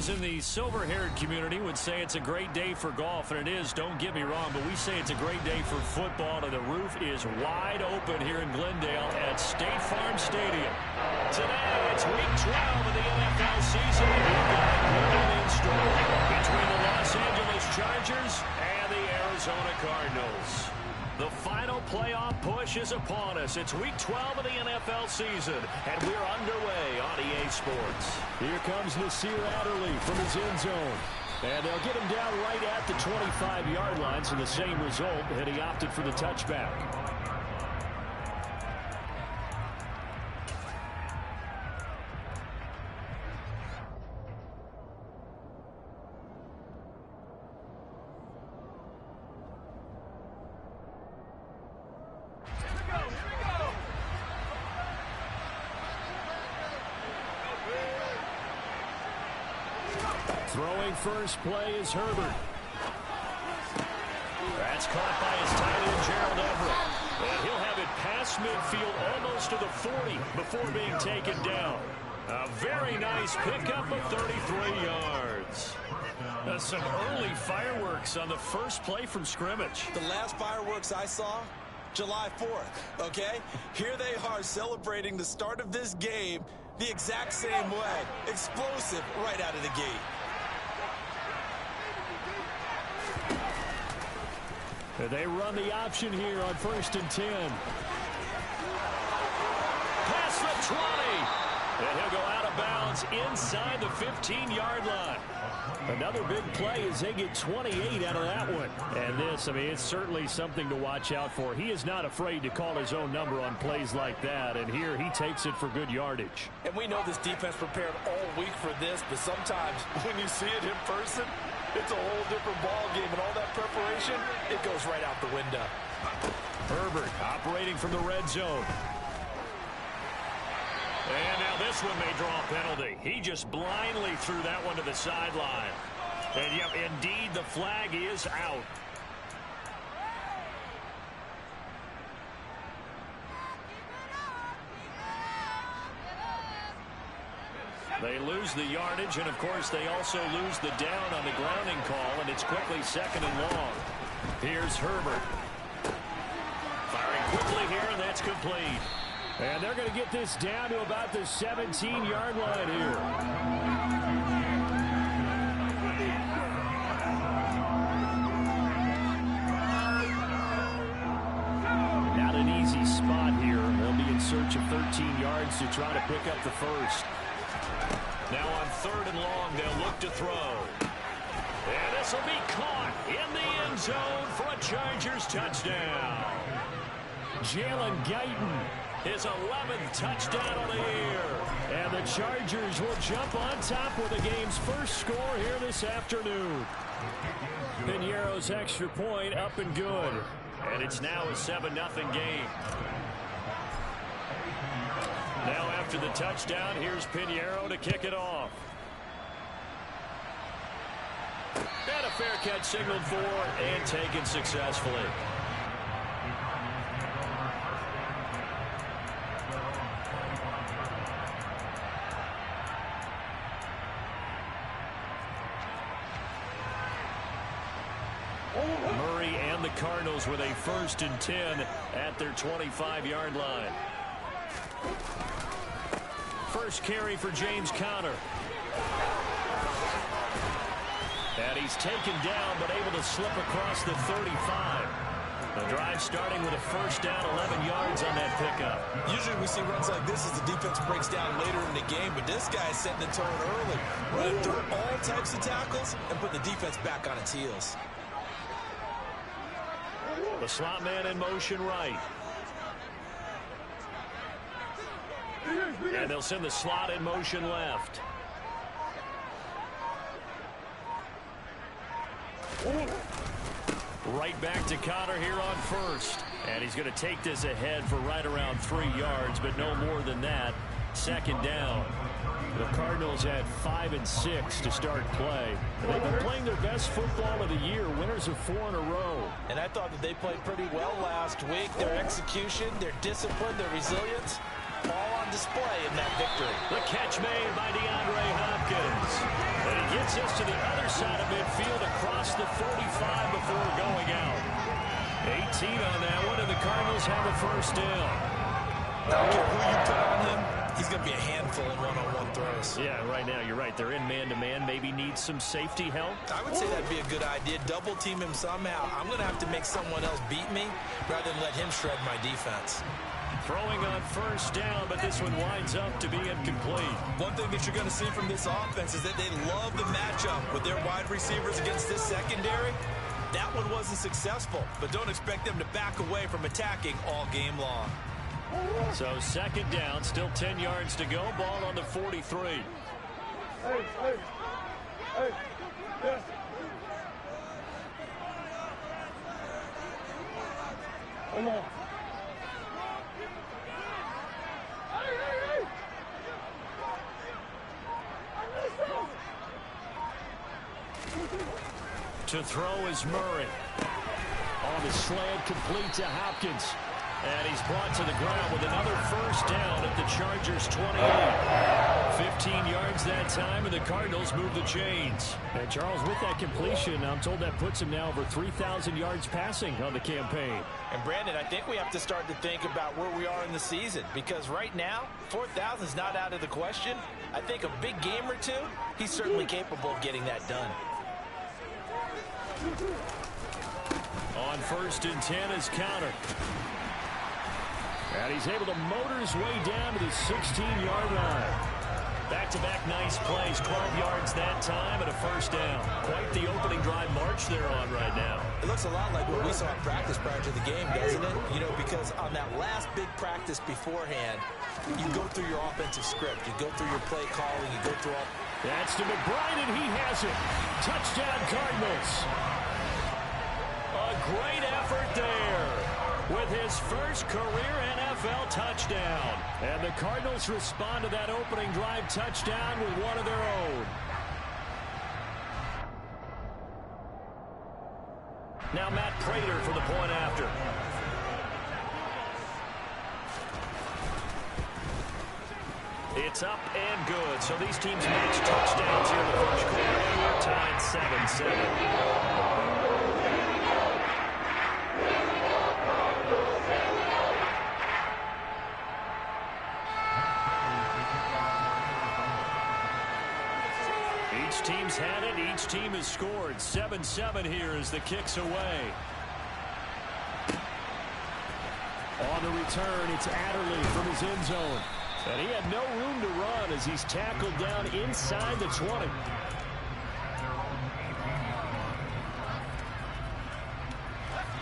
Those in the silver-haired community would say it's a great day for golf, and it is, don't get me wrong, but we say it's a great day for football, and the roof is wide open here in Glendale at State Farm Stadium. Today, it's Week 12 of the NFL season, and we've got a game in store between the Los Angeles Chargers and the Arizona Cardinals. The final playoff push is upon us. It's Week 12 of the NFL season, and we're underway on EA Sports. Here comes Nasir Adderley from his end zone. And they'll get him down right at the 25-yard line, so the same result, and he opted for the touchback. Throwing first play is Herbert. That's caught by his tight end, Gerald Everett. And he'll have it past midfield almost to the 40 before being taken down. A very nice pickup of 33 yards. Some early fireworks on the first play from scrimmage. The last fireworks I saw, July 4th, okay? Here they are celebrating the start of this game the exact same way. Explosive right out of the gate. They run the option here on 1st and 10. Past the 20. And he'll go out of bounds inside the 15-yard line. Another big play as they get 28 out of that one. And this, I mean, it's certainly something to watch out for. He is not afraid to call his own number on plays like that. And here he takes it for good yardage. And we know this defense prepared all week for this, but sometimes when you see it in person, it's a whole different ball game, and all that preparation, it goes right out the window. Herbert operating from the red zone. And now this one may draw a penalty. He just blindly threw that one to the sideline. And yep, indeed, the flag is out. They lose the yardage, and of course they also lose the down on the grounding call, and it's quickly 2nd and long. Here's Herbert. Firing quickly here, and that's complete. And they're going to get this down to about the 17-yard line here. Not an easy spot here. They'll be in search of 13 yards to try to pick up the first. Now on 3rd and long, they'll look to throw. And this will be caught in the end zone for a Chargers touchdown. Jalen Guyton, his 11th touchdown on the year. And the Chargers will jump on top with the game's first score here this afternoon. Piñeiro's extra point up and good. And it's now a 7-0 game. Now after the touchdown, here's Piñeiro to kick it off. And a fair catch signaled for and taken successfully. Murray and the Cardinals with a 1st and 10 at their 25-yard line. First carry for James Conner. And he's taken down, but able to slip across the 35. The drive starting with a 1st down, 11 yards on that pickup. Usually we see runs like this as the defense breaks down later in the game, but this guy is setting the tone early. Running through all types of tackles and put the defense back on its heels. The slot man in motion right. And they'll send the slot in motion left. Right back to Conner here on 1st. And he's going to take this ahead for right around 3 yards, but no more than that. 2nd down. The Cardinals had 5 and 6 to start play. They've been playing their best football of the year, winners of 4 in a row. And I thought that they played pretty well last week. Their execution, their discipline, their resilience, all on display in that victory. The catch made by DeAndre Hopkins. And he gets us to the other side of midfield across the 45 before going out. 18 on that one, and the Cardinals have a first down. I don't care who you put on him, he's going to be a handful in one-on-one throws. Yeah, right now, you're right. They're in man-to-man. Maybe need some safety help. I would say that'd be a good idea. Double team him somehow. I'm going to have to make someone else beat me rather than let him shred my defense. Throwing on first down, but this one winds up to be incomplete. One thing that you're going to see from this offense is that they love the matchup with their wide receivers against this secondary. That one wasn't successful, but don't expect them to back away from attacking all game long. So second down, still 10 yards to go. Ball on the 43. Come on. To throw is Murray. On the slant, complete to Hopkins. And he's brought to the ground with another first down at the Chargers' 28. 15 yards that time, and the Cardinals move the chains. And Charles, with that completion, I'm told that puts him now over 3,000 yards passing on the campaign. And Brandon, I think we have to start to think about where we are in the season, because right now, 4,000 is not out of the question. I think a big game or two, he's certainly capable of getting that done. On first and 10 is counter. And he's able to motor his way down to the 16-yard line. Back-to-back nice plays, 12 yards that time, and a first down. Quite the opening drive march they're on right now. It looks a lot like what we saw in practice prior to the game, doesn't it? You know, because on that last big practice beforehand, you go through your offensive script. You go through your play calling. You go through all... That's to McBride, and he has it. Touchdown, Cardinals. A great effort there with his first career NFL touchdown. And the Cardinals respond to that opening drive touchdown with one of their own. Now Matt Prater for the point after. It's up and good. So these teams match touchdowns here in the first quarter. And we're tied 7-7. Each team's had it. Each team has scored. 7-7 here as the kick's away. On the return, it's Adderley from his end zone. And he had no room to run as he's tackled down inside the 20.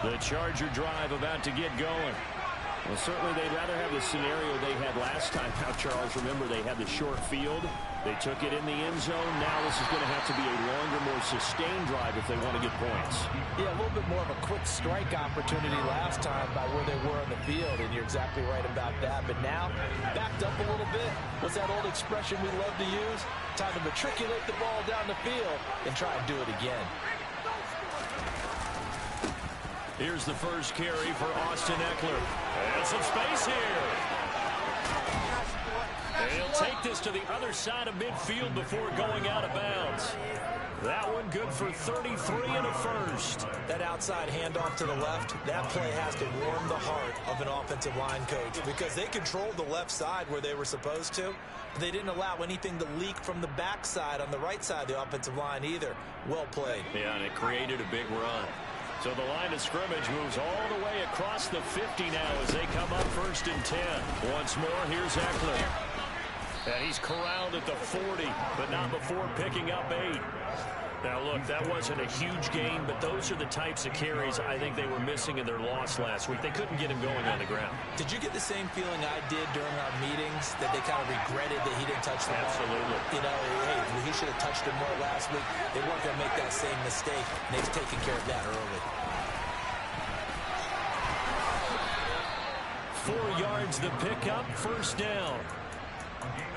The Charger drive about to get going. Well, certainly they'd rather have the scenario they had last time. Now, Charles, remember, they had the short field. They took it in the end zone. Now this is going to have to be a longer, more sustained drive if they want to get points. Yeah, a little bit more of a quick strike opportunity last time by where they were on the field, and you're exactly right about that. But now, backed up a little bit. What's that old expression we love to use? Time to matriculate the ball down the field and try and do it again. Here's the first carry for Austin Eckler. And some space here. And he'll take this to the other side of midfield before going out of bounds. That one good for 33 and a first. That outside handoff to the left, that play has to warm the heart of an offensive line coach because they controlled the left side where they were supposed to. But they didn't allow anything to leak from the backside on the right side of the offensive line either. Well played. Yeah, and it created a big run. So the line of scrimmage moves all the way across the 50 now as they come up first and 10. Once more, here's Eckler. And he's corralled at the 40, but not before picking up 8. Now, look, that wasn't a huge gain, but those are the types of carries I think they were missing in their loss last week. They couldn't get him going on the ground. Did you get the same feeling I did during our meetings, that they kind of regretted that he didn't touch the ball? Absolutely. You know, hey, he should have touched it more last week. They weren't going to make that same mistake, and they've taken care of that early. 4 yards the pickup, first down.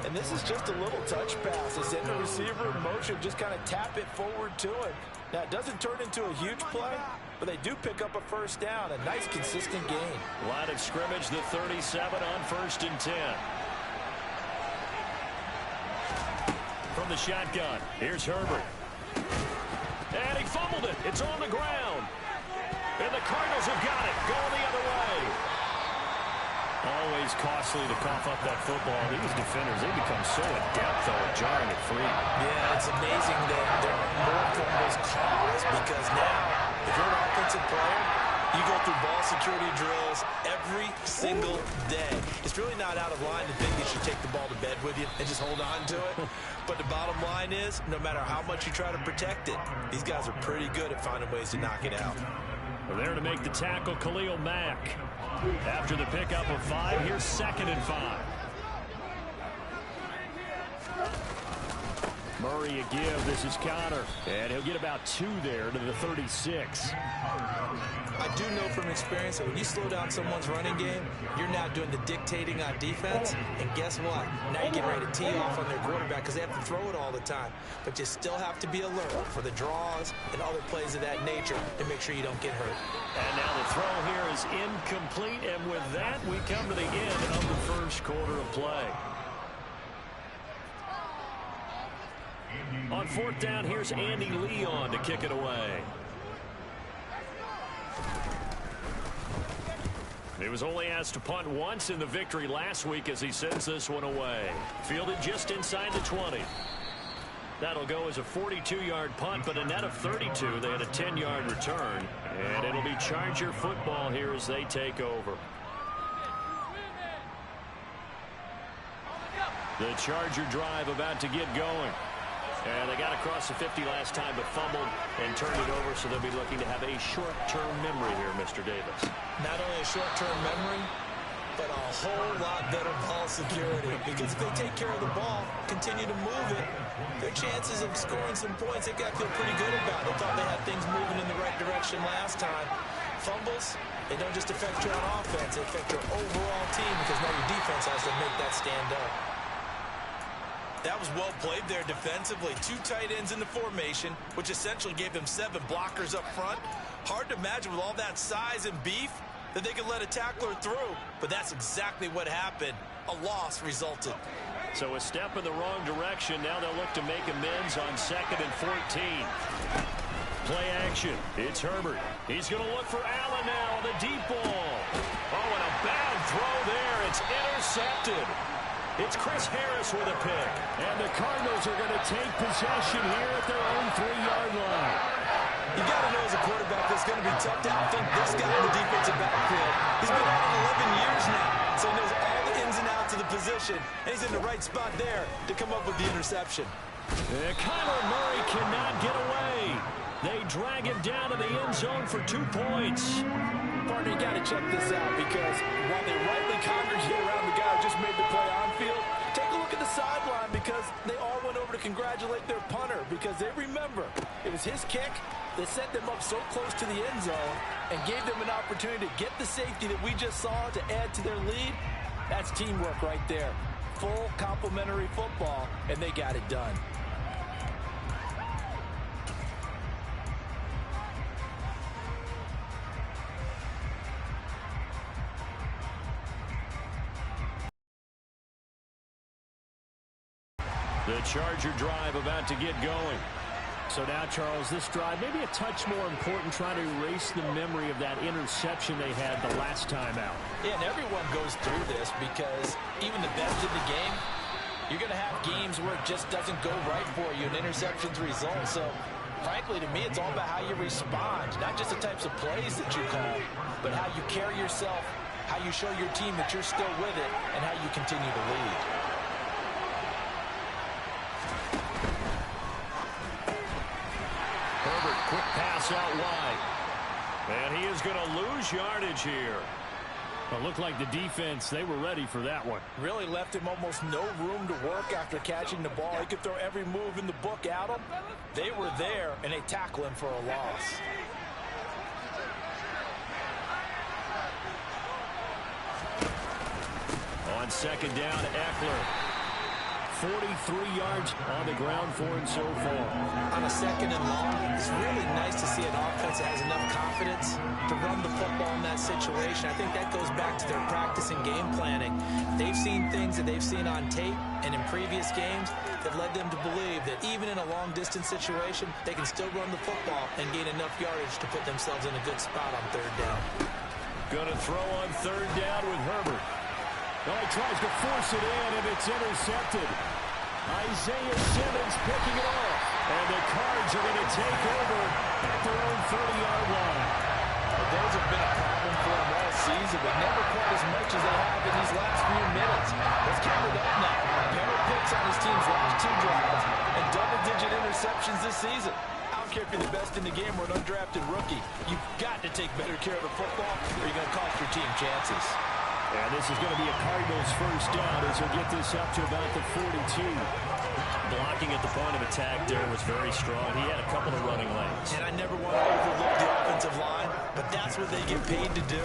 And this is just a little touch pass. They send the receiver in motion, just kind of tap it forward to him. Now, it doesn't turn into a huge play, but they do pick up a first down. A nice, consistent gain. Line of scrimmage, the 37 on 1st and 10. From the shotgun, here's Herbert. And he fumbled it. It's on the ground. And the Cardinals have got it. Going the other way. Always costly to cough up that football. These defenders, they become so adept, though, at jarring it free. Yeah, it's amazing that there are more fumbles caused because now, if you're an offensive player, you go through ball security drills every single day. It's really not out of line to think you should take the ball to bed with you and just hold on to it. But the bottom line is, no matter how much you try to protect it, these guys are pretty good at finding ways to knock it out. Well, there to make the tackle, Khalil Mack. After the pickup of 5, here's 2nd and 5. Murray a give. This is Connor. And he'll get about 2 there to the 36. I do know from experience that when you slow down someone's running game, you're now doing the dictating on defense. And guess what? Now you're getting ready to tee off on their quarterback because they have to throw it all the time. But you still have to be alert for the draws and other plays of that nature to make sure you don't get hurt. And now the throw here is incomplete. And with that, we come to the end of the first quarter of play. On 4th down, here's Andy Leon to kick it away. He was only asked to punt once in the victory last week as he sends this one away. Fielded just inside the 20. That'll go as a 42-yard punt, but a net of 32. They had a 10-yard return. And it'll be Charger football here as they take over. The Charger drive about to get going. And they got across the 50 last time, but fumbled and turned it over, so they'll be looking to have a short-term memory here, Mr. Davis. Not only a short-term memory, but a whole lot better ball security. Because if they take care of the ball, continue to move it, their chances of scoring some points, they got to feel pretty good about. They thought they had things moving in the right direction last time. Fumbles, they don't just affect you on offense, they affect your overall team because now your defense has to make that stand up. That was well played there defensively. 2 tight ends in the formation, which essentially gave them 7 blockers up front. Hard to imagine with all that size and beef that they could let a tackler through, but that's exactly what happened. A loss resulted. So a step in the wrong direction. Now they'll look to make amends on 2nd and 14. Play action. It's Herbert. He's going to look for Allen now on the deep ball. Oh, and a bad throw there. It's intercepted. It's Chris Harris with a pick. And the Cardinals are going to take possession here at their own 3-yard line. You got to know as a quarterback it's going to be tough to outthink this guy in the defensive backfield. He's been at it 11 years now, so he knows all the ins and outs of the position, and he's in the right spot there to come up with the interception. Kyler Murray cannot get away. They drag him down to the end zone for 2 points. Partner, you got to check this out because while they rightly congregate around the guy who just made the play on field, take a look at the sideline because they all went over to congratulate their punter because they remember it was his kick that set them up so close to the end zone and gave them an opportunity to get the safety that we just saw to add to their lead. That's teamwork right there. Full complementary football, and they got it done. The Charger drive about to get going. So now, Charles, this drive maybe a touch more important, trying to erase the memory of that interception they had the last time out. Yeah, and everyone goes through this because even the best in the game, you're going to have games where it just doesn't go right for you, and interceptions result. So, frankly, to me, it's all about how you respond, not just the types of plays that you call, but how you carry yourself, how you show your team that you're still with it, and how you continue to lead. Quick pass out wide. And he is going to lose yardage here. It looked like the defense, they were ready for that one. Really left him almost no room to work after catching the ball. He could throw every move in the book at him. They were there, and they tackle him for a loss. On 2nd down, Eckler. 43 yards on the ground for him so far. On a 2nd and long, it's really nice to see an offense that has enough confidence to run the football in that situation. I think that goes back to their practice and game planning. They've seen things that they've seen on tape and in previous games that led them to believe that even in a long-distance situation, they can still run the football and gain enough yardage to put themselves in a good spot on 3rd down. Going to throw on 3rd down with Herbert. Well, he tries to force it in, and it's intercepted. Isaiah Simmons picking it off. And the Cards are going to take over at their own 30-yard line. Well, those have been a problem for them all season, but never quite as much as they have in these last few minutes. Let's count it up now. Pair of picks on his team's last 2 drives and double-digit interceptions this season. I don't care if you're the best in the game or an undrafted rookie. You've got to take better care of the football or you're going to cost your team chances. And this is going to be a Cardinals first down as he'll get this up to about the 42. Blocking at the point of attack there was very strong. He had a couple of running lanes. And I never want to overlook the offensive line, but that's what they get paid to do.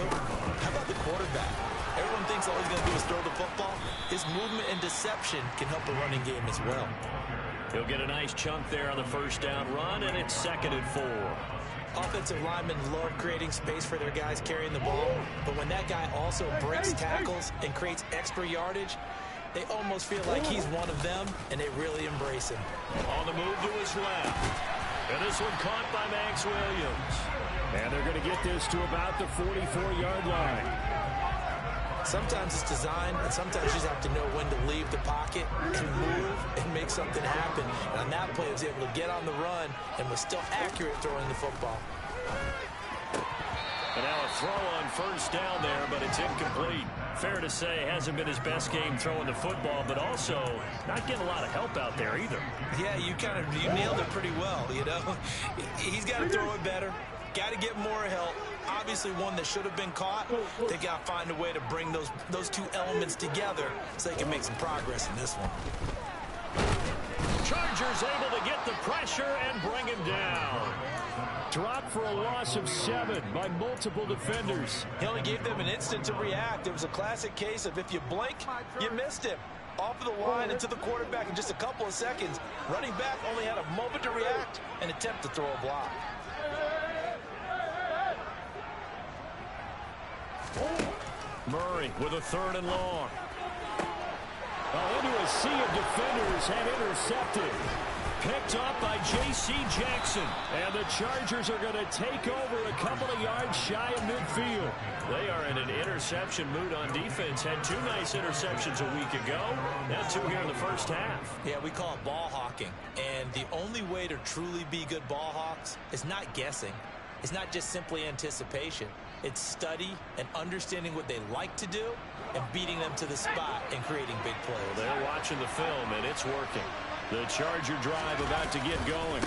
How about the quarterback? Everyone thinks all he's going to do is throw the football. His movement and deception can help the running game as well. He'll get a nice chunk there on the first down run, and it's 2nd and 4. Offensive linemen love creating space for their guys carrying the ball, but when that guy also breaks tackles and creates extra yardage, they almost feel like he's one of them, and they really embrace him. On the move to his left. And this one caught by Max Williams. And they're going to get this to about the 44-yard line. Sometimes it's designed, and sometimes you just have to know when to leave the pocket, to move, and make something happen. And on that play, he was able to get on the run and was still accurate throwing the football. And now a throw on first down there, but it's incomplete. Fair to say, hasn't been his best game throwing the football, but also not getting a lot of help out there either. Yeah, you nailed it pretty well, you know. He's got to throw it better. Got to get more help. Obviously one that should have been caught. They got to find a way to bring those 2 elements together so they can make some progress in this one. Chargers able to get the pressure and bring him down. Dropped for a loss of 7 by multiple defenders. He only gave them an instant to react. It was a classic case of if you blink, you missed him. Off of the line and to the quarterback in just a couple of seconds. Running back only had a moment to react and attempt to throw a block. Murray with a 3rd and long. Into a sea of defenders and intercepted. Picked up by J.C. Jackson. And the Chargers are going to take over a couple of yards shy of midfield. They are in an interception mood on defense. Had 2 nice interceptions a week ago. Now 2 here in the first half. Yeah, we call it ball hawking. And the only way to truly be good ball hawks is not guessing. It's not just simply anticipation. It's study and understanding what they like to do and beating them to the spot and creating big plays. They're watching the film, and it's working. The Charger drive about to get going.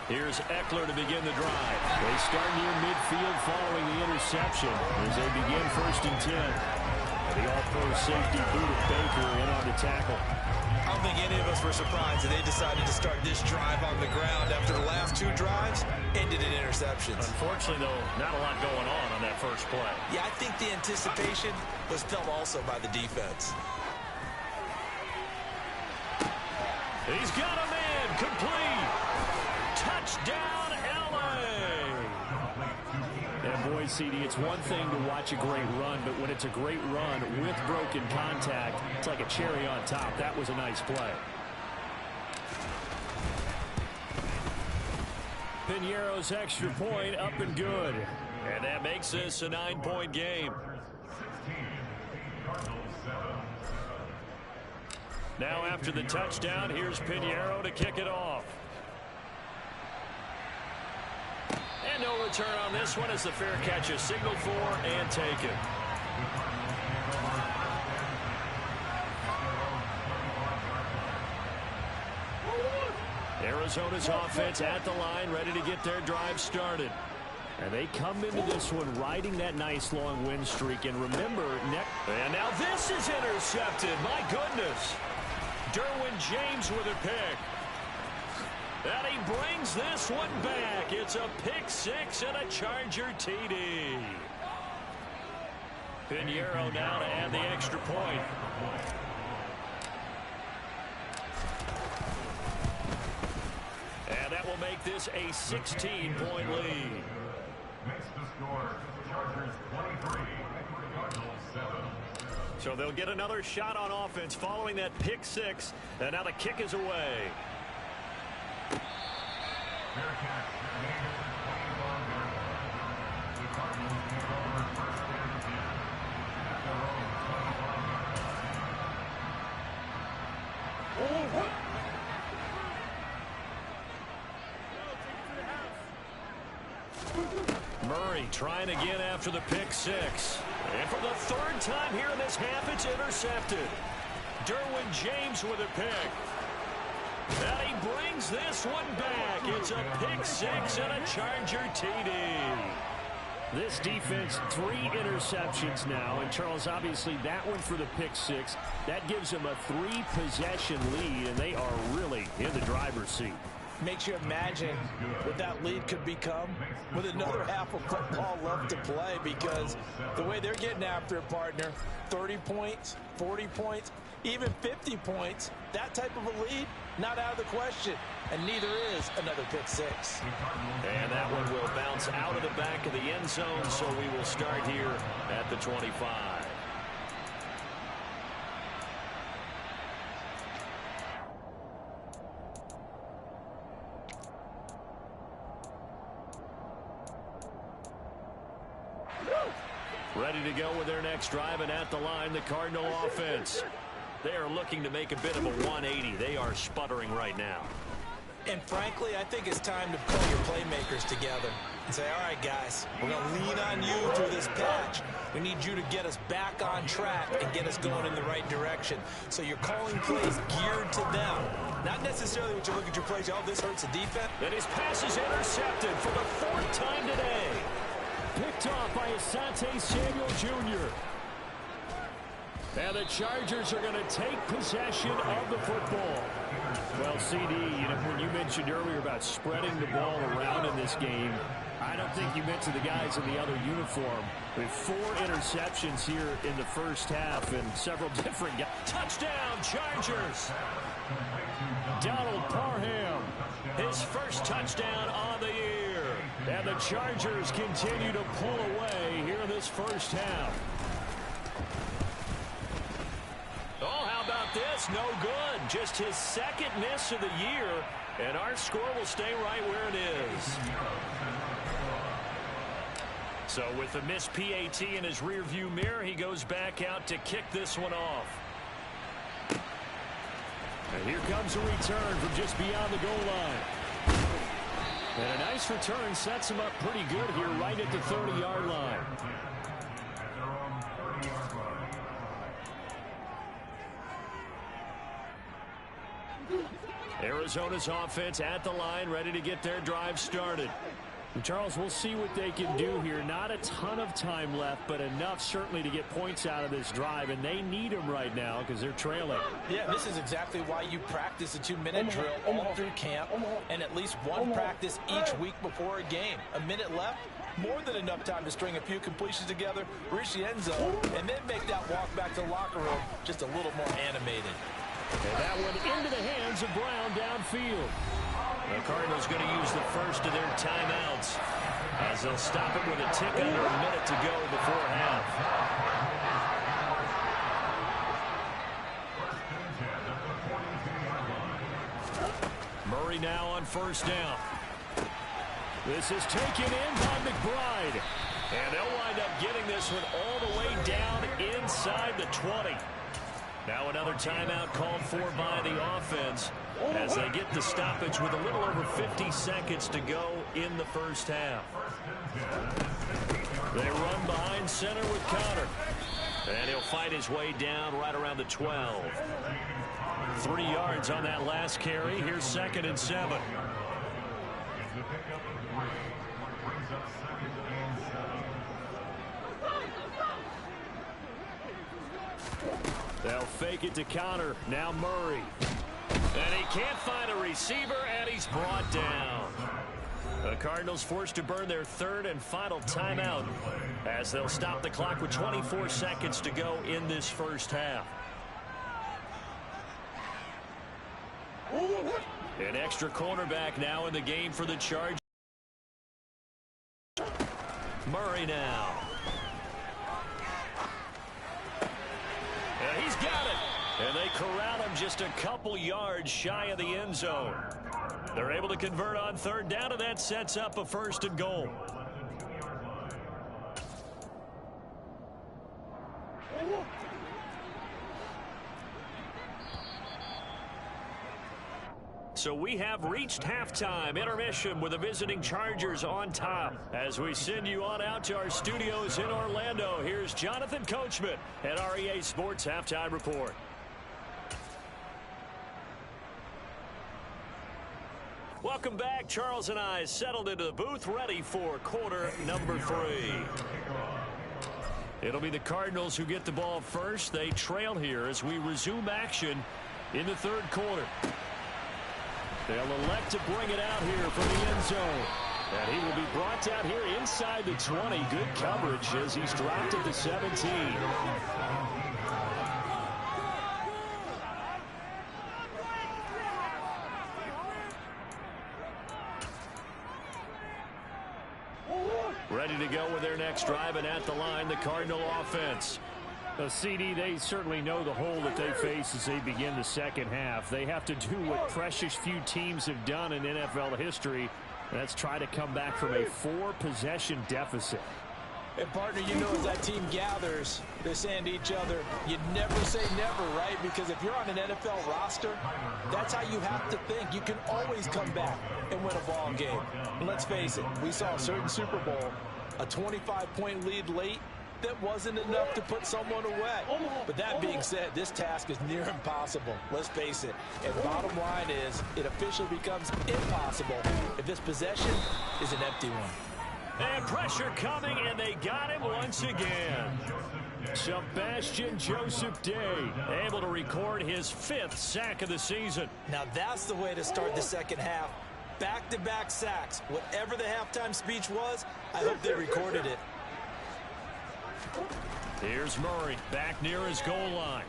Here's Eckler to begin the drive. They start near midfield following the interception as they begin 1st and 10. And the all-pro safety Budda Baker in on the tackle. I don't think any of us were surprised that they decided to start this drive on the ground after the last 2 drives ended in interceptions. Unfortunately, though, not a lot going on that first play. Yeah, I think the anticipation was felt also by the defense. He's got a man, complete. Touchdown, L.A. And boy, CD, it's one thing to watch a great run, but when it's a great run with broken contact, it's like a cherry on top. That was a nice play. Piñeiro's extra point up and good. And that makes this a 9-point game. Now after the touchdown, here's Piñeiro to kick it off. And no return on this one as the fair catch is signaled for and taken. Arizona's offense at the line, ready to get their drive started. And they come into this one riding that nice long win streak. And remember, and now this is intercepted. My goodness. Derwin James with a pick. And he brings this one back. It's a pick 6 and a Charger TD. Piñeiro now to add the extra point. that will make this a 16-point lead. Makes the score Chargers 23, Cardinals 7. So they'll get another shot on offense following that pick six. And now the kick is away. Fair catch. Made at the 21-yard line. The Cardinals take over first and 10 at their own 25-yard line. Murray trying again after the pick six. And for the third time here in this half, it's intercepted. Derwin James with a pick. And he brings this one back. It's a pick six and a Charger TD. This defense, 3 interceptions now. And Charles, obviously that one for the pick six. That gives them a 3-possession lead, and they are really in the driver's seat. Makes you imagine what that lead could become with another half of football left to play, because the way they're getting after it, partner, 30 points, 40 points, even 50 points, that type of a lead, not out of the question. And neither is another pick six. And that one will bounce out of the back of the end zone, so we will start here at the 25. Ready to go with their next drive, and at the line, the Cardinal offense. They are looking to make a bit of a 180. They are sputtering right now. And frankly, I think it's time to pull your playmakers together and say, all right, guys, we're going to lean on you through this patch. We need you to get us back on track and get us going in the right direction. So you're calling plays geared to them. Not necessarily when you look at your plays, oh, this hurts the defense. And his pass is intercepted for the 4th time today. Picked off by Asante Samuel Jr. And the Chargers are going to take possession of the football. Well, CD, when you mentioned earlier about spreading the ball around in this game, I don't think you meant to the guys in the other uniform. With 4 interceptions here in the first half and several different guys. Touchdown, Chargers! Donald Parham, his first touchdown on the year. And the Chargers continue to pull away here in this first half. Oh, how about this? No good. Just his 2nd miss of the year, and our score will stay right where it is. So with the missed PAT in his rearview mirror, he goes back out to kick this one off. And here comes a return from just beyond the goal line. And a nice return sets him up pretty good here right at the 30-yard line. Arizona's offense at the line, ready to get their drive started. And Charles, we'll see what they can do here. Not a ton of time left, but enough certainly to get points out of this drive, and they need them right now because they're trailing. Yeah, this is exactly why you practice a 2-minute drill all through camp and at least one practice each week before a game. A minute left, more than enough time to string a few completions together, reach the end zone, and then make that walk back to the locker room just a little more animated. And that one into the hands of Brown downfield. The Cardinals going to use the first of their timeouts as they'll stop it with a tick under a minute to go before half. Murray now on first down. This is taken in by McBride. And they'll wind up getting this one all the way down inside the 20. Now another timeout called for by the offense as they get the stoppage with a little over 50 seconds to go in the first half. They run behind center with Conner. And he'll fight his way down right around the 12. 3 yards on that last carry. Here's 2nd and 7. They'll fake it to Conner. Now Murray. And he can't find a receiver, and he's brought down. The Cardinals forced to burn their 3rd and final timeout as they'll stop the clock with 24 seconds to go in this first half. An extra cornerback now in the game for the Chargers. Murray now. And he's got it. And they corral him just a couple yards shy of the end zone. They're able to convert on third down, and that sets up a 1st and goal. So we have reached halftime intermission with the visiting Chargers on top. As we send you on out to our studios in Orlando, here's Jonathan Coachman at REA Sports Halftime Report. Welcome back. Charles and I settled into the booth, ready for quarter number 3. It'll be the Cardinals who get the ball first. They trail here as we resume action in the 3rd quarter. They'll elect to bring it out here from the end zone. And he will be brought out here inside the 20. Good coverage as he's dropped at the 17. Ready to go with their next drive, and at the line, the Cardinal offense. CD, they certainly know the hole that they face as they begin the 2nd half. They have to do what precious few teams have done in NFL history. That's try to come back from a 4-possession deficit. And, partner, you know, as that team gathers, they're saying to each other, you never say never, right? Because if you're on an NFL roster, that's how you have to think. You can always come back and win a ball game. And let's face it, we saw a certain Super Bowl, a 25-point lead late, that wasn't enough to put someone away. But that being said, this task is near impossible. Let's face it. And bottom line is, it officially becomes impossible if this possession is an empty one. And pressure coming, and they got him once again. Sebastian Joseph Day able to record his 5th sack of the season. Now that's the way to start the 2nd half. Back-to-back sacks. Whatever the halftime speech was, I hope they recorded it. Here's Murray back near his goal line.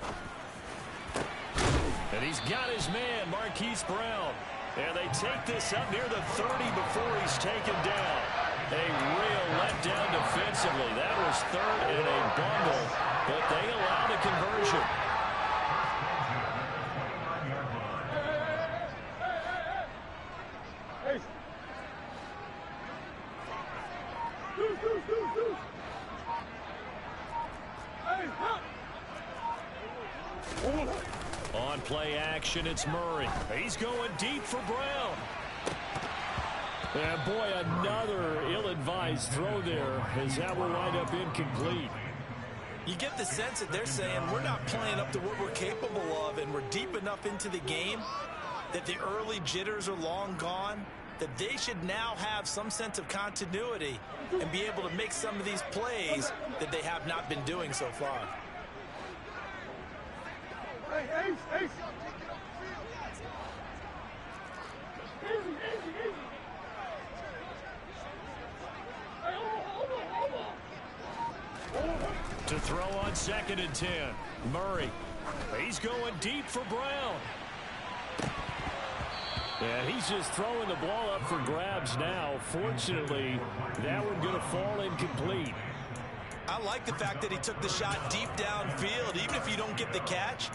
And he's got his man, Marquise Brown. And they take this up near the 30 before he's taken down. A real letdown defensively. That was 3rd and a bundle, but they allow the conversion. On play action, it's Murray. He's going deep for Brown. And boy, another ill-advised throw there as that will wind up incomplete. You get the sense that they're saying we're not playing up to what we're capable of, and we're deep enough into the game that the early jitters are long gone, that they should now have some sense of continuity and be able to make some of these plays that they have not been doing so far. To throw on 2nd and 10. Murray. He's going deep for Brown. And he's just throwing the ball up for grabs now. Fortunately, that one going to fall incomplete. I like the fact that he took the shot deep downfield. Even if you don't get the catch,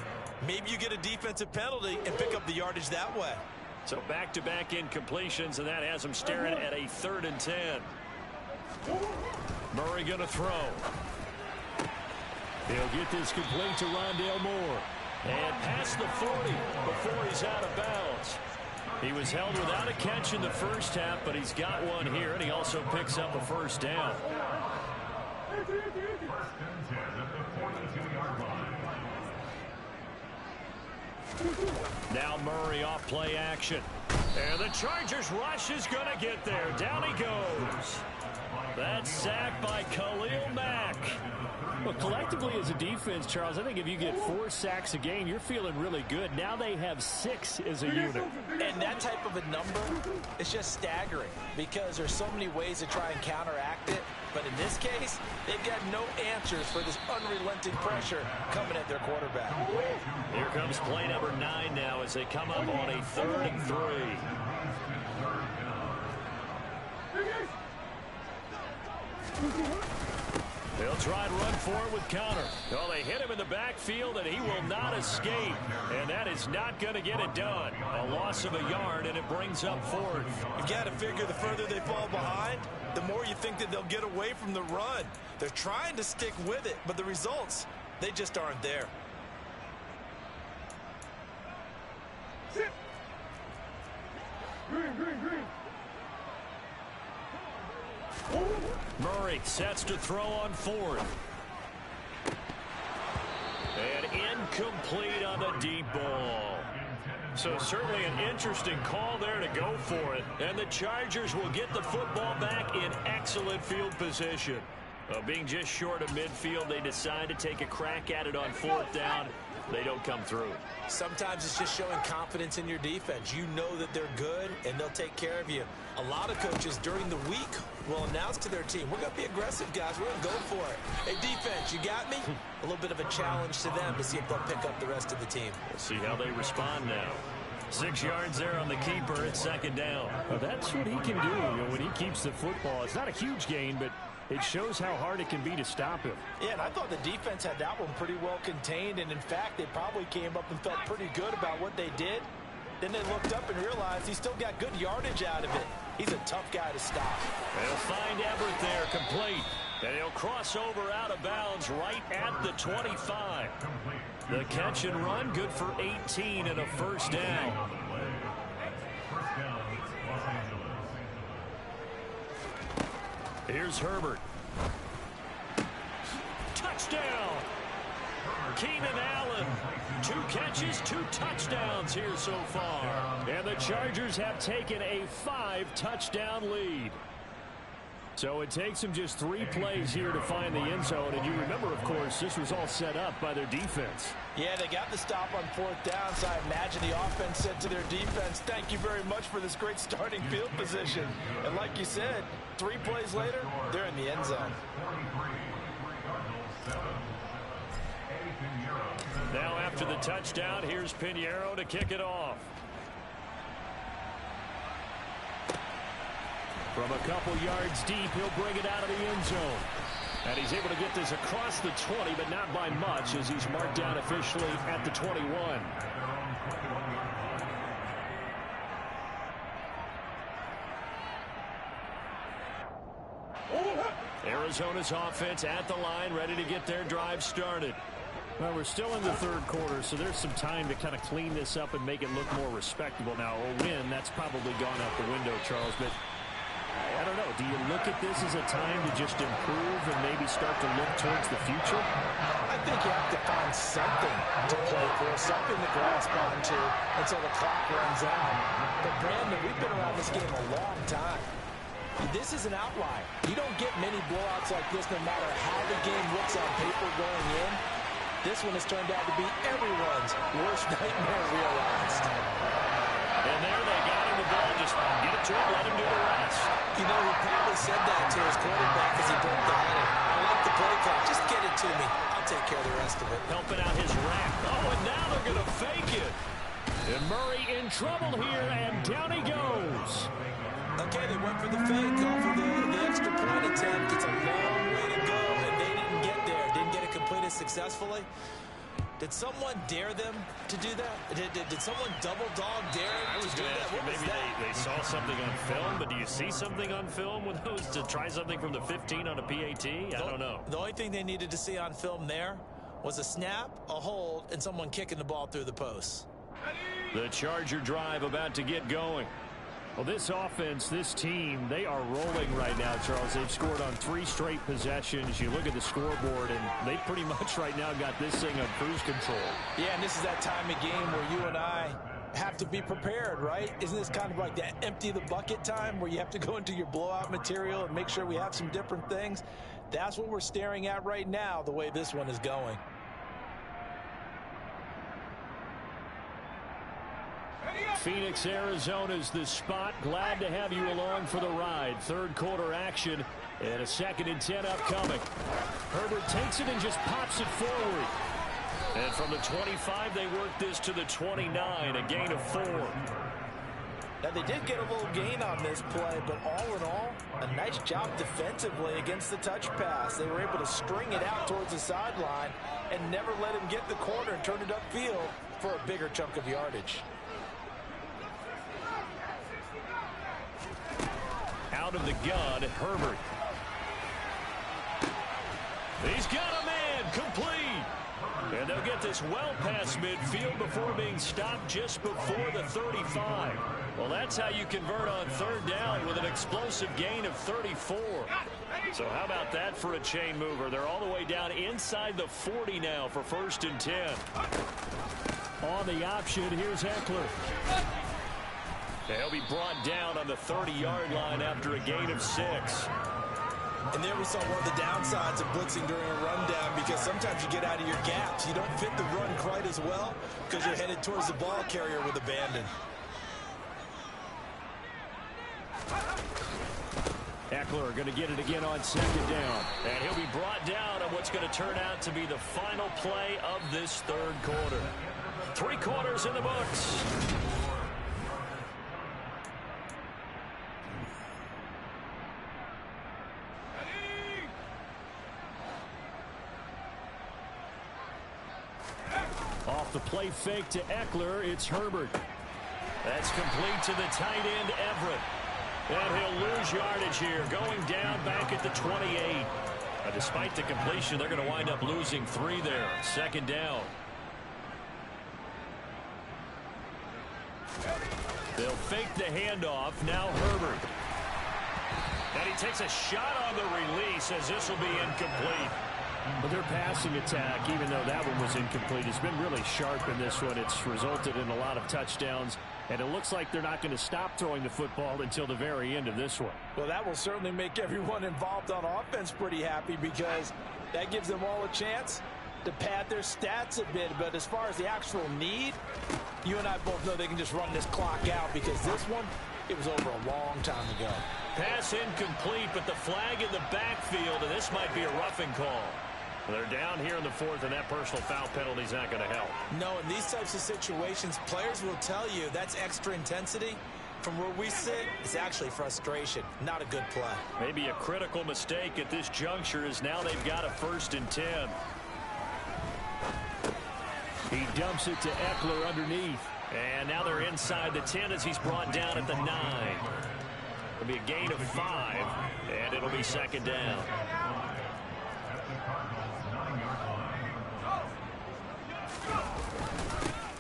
maybe you get a defensive penalty and pick up the yardage that way. So back-to-back incompletions, and that has him staring at a 3rd and 10. Murray going to throw. He'll get this complete to Rondale Moore. And past the 40 before he's out of bounds. He was held without a catch in the 1st half, but he's got one here, and he also picks up a 1st down. Now Murray off play action. And the Chargers rush is going to get there. Down he goes. That's sacked by Khalil Mack. Well, collectively as a defense, Charles, I think if you get 4 sacks a game, you're feeling really good. Now they have 6 as a unit. And that type of a number is just staggering because there's so many ways to try and counteract it. But in this case, they've got no answers for this unrelenting pressure coming at their quarterback. Here comes play number 9 now as they come up on a 3rd and 3. They'll try and run for it with Conner. Well, they hit him in the backfield, and he will not escape. And that is not going to get it done. A loss of a yard, and it brings up 4th. You've got to figure the further they fall behind, the more you think that they'll get away from the run. They're trying to stick with it, but the results, they just aren't there. Murray sets to throw on 4th. And incomplete on the deep ball. So certainly an interesting call there to go for it. And the Chargers will get the football back in excellent field position. Being just short of midfield, they decide to take a crack at it on 4th down. They don't come through. Sometimes it's just showing confidence in your defense. You know that they're good, and they'll take care of you. A lot of coaches during the week will announce to their team, we're going to be aggressive, guys. We're going to go for it. Hey, defense, you got me? A little bit of a challenge to them to see if they'll pick up the rest of the team. We'll see how they respond now. 6 yards there on the keeper at 2nd down. Well, that's what he can do when he keeps the football. It's not a huge gain, but it shows how hard it can be to stop him. Yeah, and I thought the defense had that one pretty well contained, and in fact, they probably came up and felt pretty good about what they did. Then they looked up and realized he still got good yardage out of it. He's a tough guy to stop. They'll find Everett there, complete. And he'll cross over out of bounds right at the 25. The catch and run, good for 18 and a 1st down. Here's Herbert. Touchdown! Keenan Allen. 2 catches, 2 touchdowns here so far. And the Chargers have taken a 5-touchdown lead. So it takes them just 3 plays here to find the end zone. And you remember, of course, this was all set up by their defense. Yeah, they got the stop on 4th down, so I imagine the offense said to their defense, thank you very much for this great starting field position. And like you said, 3 plays later, they're in the end zone. Now after the touchdown, here's Pinheiro to kick it off. From a couple yards deep, he'll bring it out of the end zone. And he's able to get this across the 20, but not by much, as he's marked down officially at the 21. Arizona's offense at the line, ready to get their drive started. Well, we're still in the 3rd quarter, so there's some time to kind of clean this up and make it look more respectable. Now, a win, that's probably gone out the window, Charles, but I don't know. Do you look at this as a time to just improve and maybe start to look towards the future? I think you have to find something to play for, something to grasp onto until the clock runs out. But, Brandon, we've been around this game a long time. This is an outlier. You don't get many blowouts like this no matter how the game looks on paper going in. This one has turned out to be everyone's worst nightmare realized. And there they got him the ball. Just get it to him, let him do the rest. You know, he probably said that to his quarterback as he broke the huddle. I like the play call. Just get it to me. I'll take care of the rest of it. Helping out his rack. Oh, and now they're going to fake it. And Murray in trouble here, and down he goes. Okay, they went for the fake off of the extra point attempt. It's a long way to go, and they didn't get there. Didn't get it completed successfully. Did someone dare them to do that? Did someone double dog dare I was to do going to that? ask you, What was maybe that? they saw something on film, but do you see something on film with those to try something from the 15 on a PAT? I don't know. The only thing they needed to see on film there was a snap, a hold, and someone kicking the ball through the posts. The Charger drive about to get going. Well, this offense, this team, they are rolling right now, Charles. They've scored on 3 straight possessions. You look at the scoreboard, and they pretty much right now got this thing on cruise control. Yeah, and this is that time of game where you and I have to be prepared, right? Isn't this kind of like that empty the bucket time where you have to go into your blowout material and make sure we have some different things? That's what we're staring at right now, the way this one is going. Phoenix, Arizona's the spot. Glad to have you along for the ride. 3rd quarter action And a 2nd and 10 upcoming. Herbert takes it and just pops it forward. And from the 25, they work this to the 29, a gain of 4. Now, they did get a little gain on this play, but all in all, a nice job defensively against the touch pass. They were able to string it out towards the sideline and never let him get the corner and turn it upfield for a bigger chunk of yardage. Out of the gun, Herbert. He's got a man, complete. And they'll get this well past midfield before being stopped just before the 35. Well, that's how you convert on 3rd down with an explosive gain of 34. So how about that for a chain mover? They're all the way down inside the 40 now for 1st and 10. On the option, here's Ekeler. He'll be brought down on the 30-yard line after a gain of 6. And there we saw one of the downsides of blitzing during a rundown, because sometimes you get out of your gaps. You don't fit the run quite as well because you're headed towards the ball carrier with abandon. Ekeler going to get it again on 2nd down. And he'll be brought down on what's going to turn out to be the final play of this 3rd quarter. 3 quarters in the books. Off the play fake to Ekeler, it's Herbert. That's complete to the tight end, Everett. And he'll lose yardage here, going down back at the 28. Despite the completion, they're going to wind up losing 3 there. 2nd down. They'll fake the handoff. Now Herbert. And he takes a shot on the release as this will be incomplete. But their passing attack, even though that one was incomplete, has been really sharp in this one. It's resulted in a lot of touchdowns, and it looks like they're not going to stop throwing the football until the very end of this one. Well, that will certainly make everyone involved on offense pretty happy, because that gives them all a chance to pad their stats a bit. But as far as the actual need, you and I both know they can just run this clock out, because this one, it was over a long time ago. Pass incomplete, but the flag in the backfield, and this might be a roughing call. They're down here in the 4th, and that personal foul penalty is not going to help. No, in these types of situations, players will tell you that's extra intensity. From where we sit, it's actually frustration, not a good play. Maybe a critical mistake at this juncture, is now they've got a 1st and 10. He dumps it to Ekeler underneath. And now they're inside the 10 as he's brought down at the 9. It'll be a gain of 5, and it'll be 2nd down.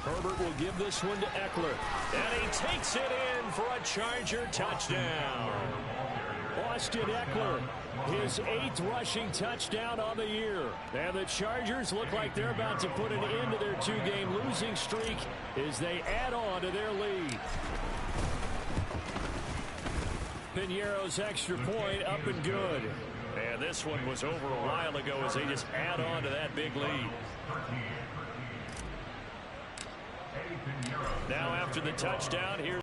Herbert will give this one to Ekeler. And he takes it in for a Charger touchdown. Austin Ekeler, his 8th rushing touchdown on the year. And the Chargers look like they're about to put an end to their 2-game losing streak as they add on to their lead. Piñeiro's extra point up and good. And this one was over a while ago as they just add on to that big lead. Now after the touchdown, here's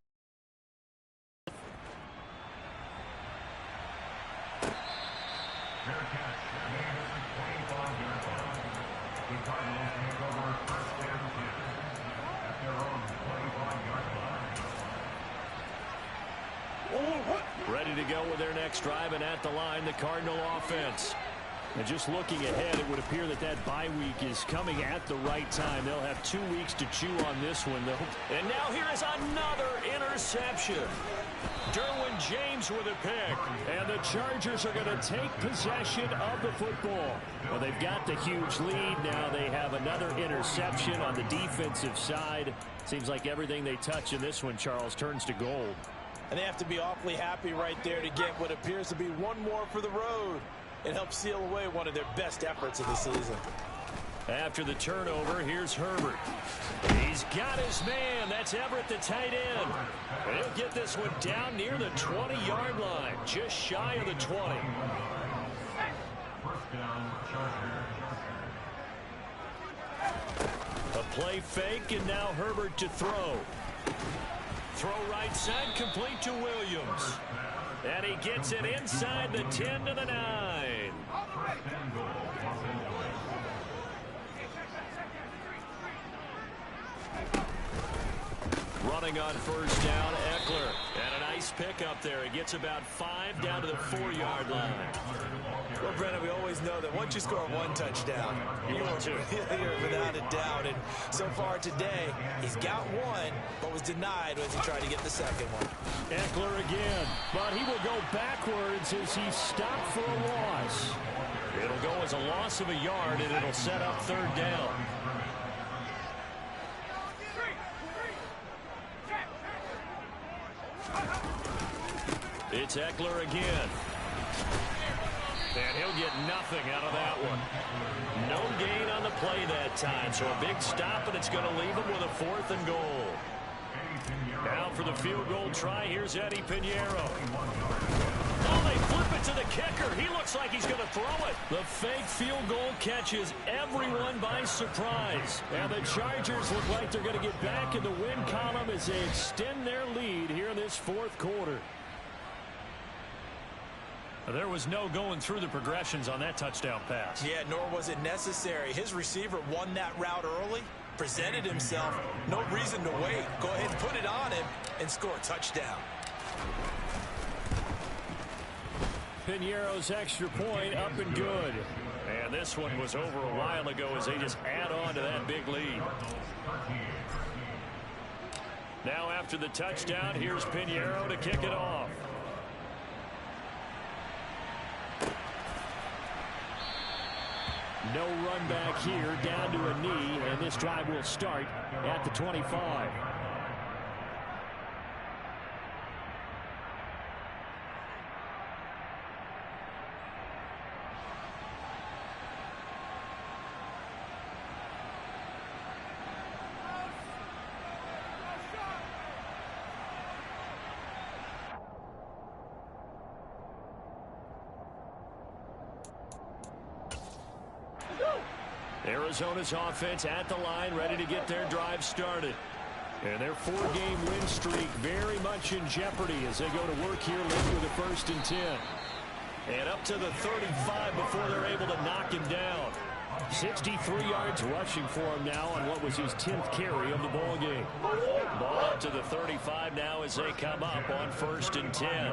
ready to go with their next drive, and at the line, the Cardinal offense. And just looking ahead, it would appear that that bye week is coming at the right time. They'll have 2 weeks to chew on this one, though. And now here is another interception. Derwin James with a pick. And the Chargers are going to take possession of the football. Well, they've got the huge lead. Now they have another interception on the defensive side. Seems like everything they touch in this one, Charles, turns to gold. And they have to be awfully happy right there to get what appears to be one more for the road. It helps seal away one of their best efforts of the season. After the turnover, here's Herbert. He's got his man. That's Everett, the tight end. And he'll get this one down near the 20-yard line, just shy of the 20. A play fake, and now Herbert to throw. Throw right side, complete to Williams. And he gets it inside the 10 to the 9. Running on first down, Eckler. And a nice pickup there. He gets about 5 down to the 4-yard line. Well, Brennan, we always know that once you score one touchdown, you're without a doubt. And so far today, he's got one, but was denied as he tried to get the second one. Eckler again, but he will go backwards as he stopped for a loss. It'll go as a loss of a yard, and it'll set up third down. It's Eckler again. And he'll get nothing out of that one. No gain on the play that time, so a big stop, and it's going to leave him with a 4th and goal. Now for the field goal try, here's Eddie Piñeiro. Oh, they flip it to the kicker. He looks like he's going to throw it. The fake field goal catches everyone by surprise. And the Chargers look like they're going to get back in the win column as they extend their lead here in this 4th quarter. There was no going through the progressions on that touchdown pass. Yeah, nor was it necessary. His receiver won that route early, presented himself. No reason to wait. Go ahead and put it on him and score a touchdown. Piñeiro's extra point up and good. And this one was over a while ago as they just add on to that big lead. Now after the touchdown, here's Piñeiro to kick it off. No run back here, down to a knee, and this drive will start at the 25. Arizona's offense at the line, ready to get their drive started. And their 4-game win streak very much in jeopardy as they go to work here late with a 1st and 10. And up to the 35 before they're able to knock him down. 63 yards rushing for him now on what was his 10th carry of the ball game. Ball up to the 35 now as they come up on 1st and 10.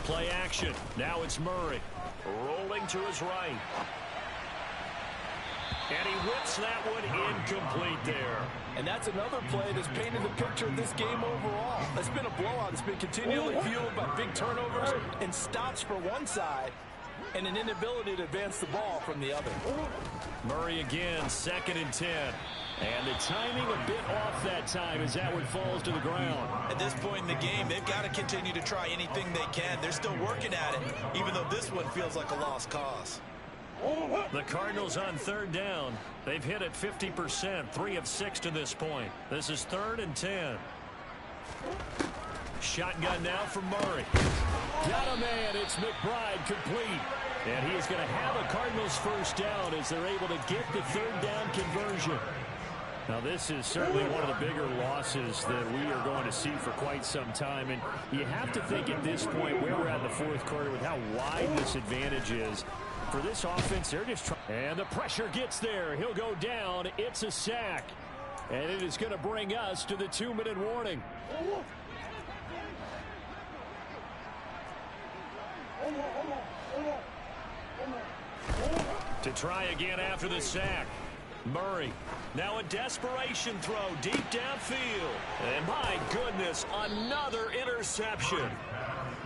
Play action. Now it's Murray. Rolling to his right. And he whips that one incomplete there. And that's another play that's painted the picture of this game overall. It's been a blowout. It's been continually fueled by big turnovers and stops for one side and an inability to advance the ball from the other. Murray again, 2nd and 10. And the timing a bit off that time as that one falls to the ground. At this point in the game, they've got to continue to try anything they can. They're still working at it, even though this one feels like a lost cause. The Cardinals on 3rd down. They've hit it 50%, 3 of 6 to this point. This is 3rd and 10. Shotgun now from Murray. Got a man. It's McBride complete. And he is going to have a Cardinals 1st down as they're able to get the 3rd down conversion. Now, this is certainly one of the bigger losses that we are going to see for quite some time. And you have to think at this point where we're at in the 4th quarter with how wide this advantage is. For this offense, they're just trying. And the pressure gets there. He'll go down. It's a sack. And it is going to bring us to the 2-minute warning. To try again after the sack. Murray. Now a desperation throw deep downfield. And my goodness, another interception.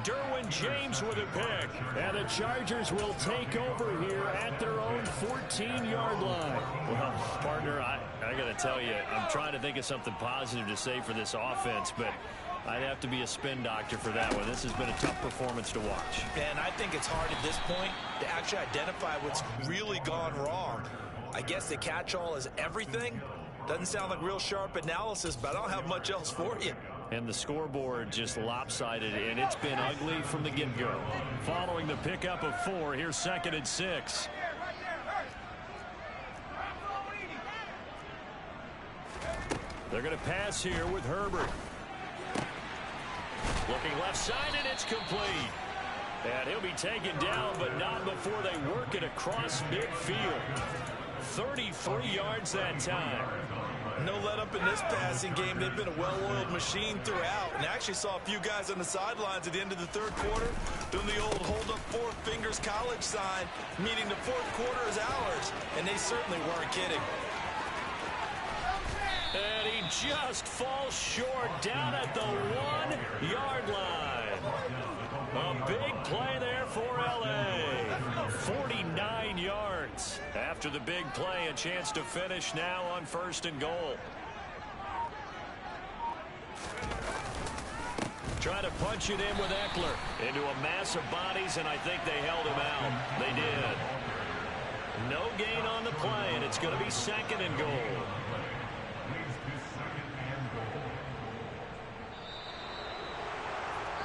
Derwin James with a pick. And the Chargers will take over here at their own 14-yard line. Well, partner, I got to tell you, I'm trying to think of something positive to say for this offense, but I'd have to be a spin doctor for that one. This has been a tough performance to watch. And I think it's hard at this point to actually identify what's really gone wrong. I guess the catch-all is everything. Doesn't sound like real sharp analysis, but I don't have much else for you. And the scoreboard just lopsided, and it's been ugly from the get-go. Following the pickup of 4, here's 2nd and 6. They're going to pass here with Herbert. Looking left side, and it's complete. And he'll be taken down, but not before they work it across midfield. 33 yards that time. No let up in this passing game. They've been a well-oiled machine throughout. And actually saw a few guys on the sidelines at the end of the third quarter doing the old hold up four fingers college sign, meaning the fourth quarter is ours. And they certainly weren't kidding. And he just falls short down at the 1-yard line. A big play there for L.A. 49 yards. After the big play, a chance to finish now on 1st and goal. Trying to punch it in with Eckler into a mass of bodies, and I think they held him out. They did. No gain on the play, and it's going to be 2nd and goal.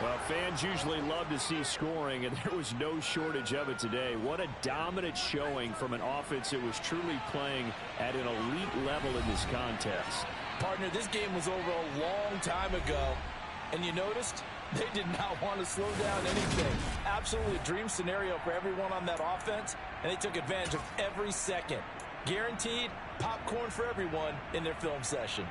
Well, fans usually love to see scoring, and there was no shortage of it today. What a dominant showing from an offense that was truly playing at an elite level in this contest. Partner, this game was over a long time ago, and you noticed they did not want to slow down anything. Absolutely a dream scenario for everyone on that offense, and they took advantage of every second. Guaranteed popcorn for everyone in their film session.